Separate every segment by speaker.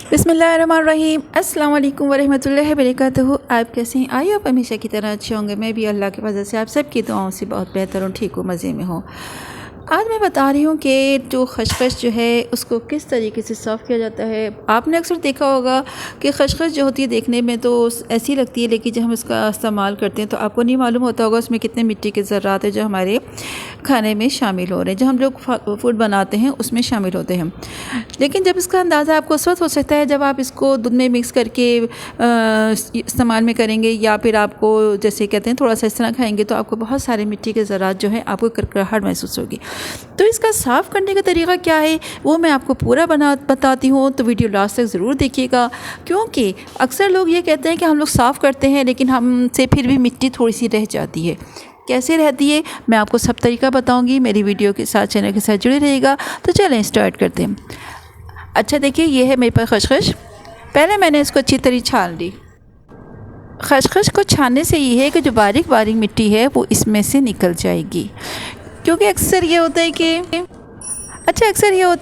Speaker 1: बिस्मिल्लाहिर्रहमानिर्रहीम। अस्सलाम वालेकुम वरहमतुल्लाहि वबरकातुहू। आप कैसे हैं? आइए आप हमेशा की तरह अच्छे होंगे। मैं भी अल्लाह के फजल से आप सबकी दुआओं से बहुत बेहतर हूँ, ठीक हूँ, मज़े में हूँ। आज मैं बता रही हूँ कि जो खसखस जो है उसको किस तरीके से साफ़ किया जाता है। आपने अक्सर देखा होगा कि खसखस जो होती है देखने में तो ऐसी लगती है, लेकिन जब हम इसका इस्तेमाल करते हैं तो आपको नहीं मालूम होता होगा उसमें कितने मिट्टी के ज़र्रात हैं जो हमारे खाने में शामिल हो रहे हैं, जो हम लोग फूड बनाते हैं उसमें शामिल होते हैं। लेकिन जब इसका अंदाज़ा आपको उस वक्त हो सकता है जब आप इसको दूध में मिक्स करके इस्तेमाल में करेंगे, या फिर आपको जैसे कहते हैं थोड़ा सा इस तरह खाएंगे तो आपको बहुत सारे मिट्टी के ज़रात जो है आपको करकराहट महसूस होगी। तो इसका साफ़ करने का तरीका क्या है वो मैं आपको पूरा बताती हूँ, तो वीडियो लास्ट तक ज़रूर देखिएगा। क्योंकि अक्सर लोग ये कहते हैं कि हम लोग साफ़ करते हैं लेकिन हमसे फिर भी मिट्टी थोड़ी सी रह जाती है। कैसे रहती है मैं आपको सब तरीका बताऊंगी। मेरी वीडियो के साथ, चैनल के साथ जुड़े रहिएगा। तो चलें स्टार्ट करते हैं। अच्छा देखिए, ये है मेरे पास खसखस। पहले मैंने इसको अच्छी तरह छान ली। खसखस को छानने से ये है कि जो बारीक बारीक मिट्टी है वो इसमें से निकल जाएगी। क्योंकि अक्सर ये होता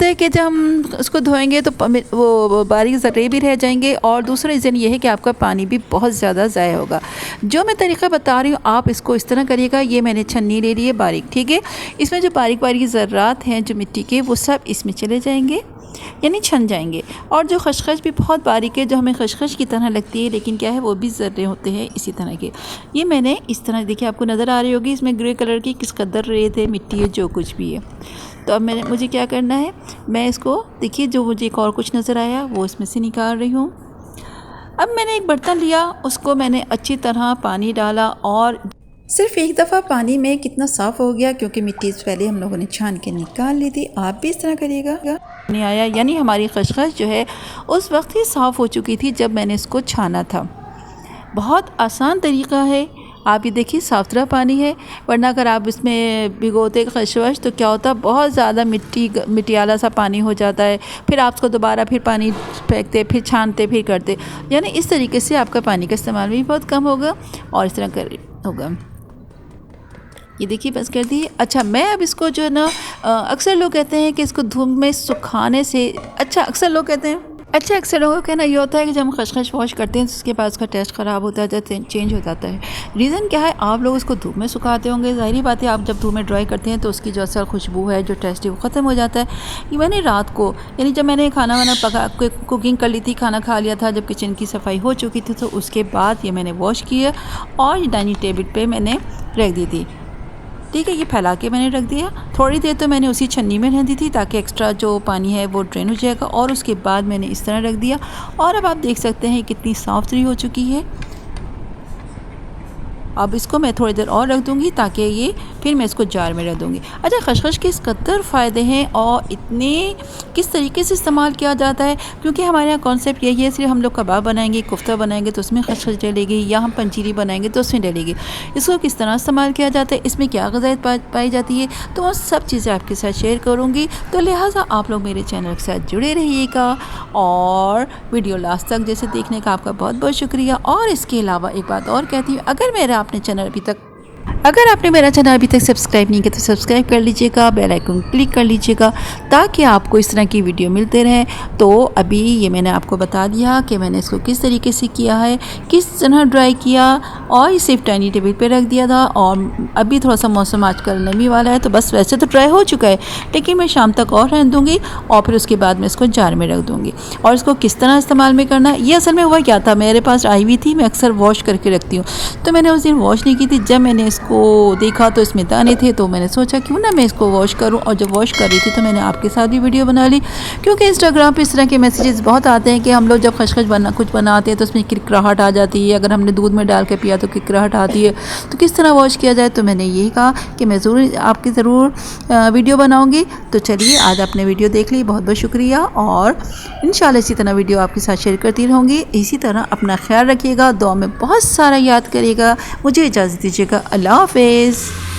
Speaker 1: है कि जब हम उसको धोएंगे तो वो बारीक ज़र्रे भी रह जाएंगे, और दूसरा रीज़न ये है कि आपका पानी भी बहुत ज़्यादा ज़ाया होगा। जो मैं तरीका बता रही हूँ आप इसको इस तरह करिएगा। ये मैंने छन्नी ले ली है बारीक, ठीक है। इसमें जो बारीक बारीक ज़र्रात हैं जो मिट्टी के वो सब इसमें चले जाएंगे, यानी छन जाएंगे। और जो खसखस भी बहुत बारीक है, जो हमें खसखस की तरह लगती है लेकिन क्या है वो भी ज़र्रे होते हैं इसी तरह के। ये मैंने इस तरह, देखिए आपको नज़र आ रही होगी इसमें ग्रे कलर की किस कदर रेत है, मिट्टी है, जो कुछ भी है। तो अब मुझे क्या करना है, मैं इसको देखिए जो मुझे एक और कुछ नज़र आया वो इसमें से निकाल रही हूँ। अब मैंने एक बर्तन लिया, उसको मैंने अच्छी तरह पानी डाला, और सिर्फ एक दफ़ा पानी में कितना साफ़ हो गया, क्योंकि मिट्टी से पहले हम लोगों ने छान के निकाल ली थी। आप भी इस तरह करिएगा। नहीं आया यानी हमारी खसखस जो है उस वक्त ही साफ़ हो चुकी थी जब मैंने इसको छाना था। बहुत आसान तरीका है। आप ये देखिए साफ सुथरा पानी है, वरना अगर आप इसमें भिगोते खसखस तो क्या होता है बहुत ज़्यादा मिट्टियाला सा पानी हो जाता है। फिर आप उसको दोबारा फिर पानी फेंकते, फिर छानते, फिर करते, यानी इस तरीके से आपका पानी का इस्तेमाल भी बहुत कम होगा और इस तरह होगा। ये देखिए बस कर दी। अच्छा, मैं अब इसको जो है ना, अक्सर लोग कहते हैं कि इसको धूप में सुखाने से अक्सर लोगों का कहना ये होता है कि जब हम खसखस वॉश करते हैं तो उसके बाद उसका टेस्ट ख़राब होता है, चेंज हो जाता है। रीज़न क्या है, आप लोग उसको धूप में सुखाते होंगे, ज़ाहिर बात है। आप जब धूप में ड्राई करते हैं तो उसकी जो असल खुशबू है, जो टेस्ट है, वो ख़त्म हो जाता है। ये मैंने रात को, यानी जब मैंने खाना वाना कुकिंग कर ली थी, खाना खा लिया था, जब किचन की सफाई हो चुकी थी, तो उसके बाद ये मैंने वॉश किया और डाइनिंग टेबल पर मैंने रख दी थी, ठीक है। ये फैला के मैंने रख दिया। थोड़ी देर तो मैंने उसी छन्नी में रख दी थी ताकि एक्स्ट्रा जो पानी है वो ड्रेन हो जाएगा, और उसके बाद मैंने इस तरह रख दिया। और अब आप देख सकते हैं कितनी साफ़ सुथरी हो चुकी है। अब इसको मैं थोड़ी देर और रख दूँगी ताकि ये, फिर मैं इसको जार में रख दूँगी। अच्छा, खसखस के इस कदर फ़ायदे हैं और इतने किस तरीके से इस्तेमाल किया जाता है, क्योंकि हमारे यहाँ कॉन्सेप्ट यही है, सिर्फ हम लोग कबाब बनाएंगे, कोफ्ता बनाएंगे तो उसमें खसखस डलेगी, या हम पंजीरी बनाएंगे तो उसमें डलेगी। इसको किस तरह इस्तेमाल किया जाता है, इसमें क्या ग़िज़ायत पाई जाती है, तो वो सब चीज़ें आपके साथ शेयर करूँगी। तो लिहाजा आप लोग मेरे चैनल के साथ जुड़े रहिएगा, और वीडियो लास्ट तक जैसे देखने का आपका बहुत बहुत शुक्रिया। और इसके अलावा एक बात और कहती हूँ, अगर आपने मेरा चैनल अभी तक सब्सक्राइब नहीं किया तो सब्सक्राइब कर लीजिएगा, बेल आइकन क्लिक कर लीजिएगा ताकि आपको इस तरह की वीडियो मिलते रहें। तो अभी ये मैंने आपको बता दिया कि मैंने इसको किस तरीके से किया है, किस तरह ड्राई किया, और ये सिर्फ डाइनिंग टेबल पे रख दिया था। और अभी थोड़ा सा मौसम आजकल नमी वाला है तो बस वैसे तो ड्राई हो चुका है, लेकिन मैं शाम तक और रहने दूँगी और फिर उसके बाद मैं इसको जार में रख दूँगी। और इसको किस तरह इस्तेमाल में करना, ये असल में हुआ क्या था, मेरे पास आई हुई थी, मैं अक्सर वॉश करके रखती हूँ, तो मैंने उस दिन वॉश नहीं की थी। जब मैंने इसको देखा तो इसमें दाने थे, तो मैंने सोचा क्यों ना मैं इसको वॉश करूं। और जब वॉश कर रही थी तो मैंने आपके साथ भी वीडियो बना ली, क्योंकि इंस्टाग्राम पे इस तरह के मैसेजेस बहुत आते हैं कि हम लोग जब खसखस कुछ बनाते हैं तो उसमें किरकिराहट आ जाती है, अगर हमने दूध में डाल के पिया तो किरकिराहट आती है, तो किस तरह वॉश किया जाए। तो मैंने यही कहा कि मैं ज़रूर वीडियो बनाऊँगी। तो चलिए आज आपने वीडियो देख ली, बहुत बहुत शुक्रिया, और इंशाल्लाह इसी तरह वीडियो आपके साथ शेयर करती रहूँगी। इसी तरह अपना ख्याल रखिएगा, दुआ में बहुत सारा याद करिएगा। मुझे इजाज़त दीजिएगा। अल्लाह हाफ़िज़।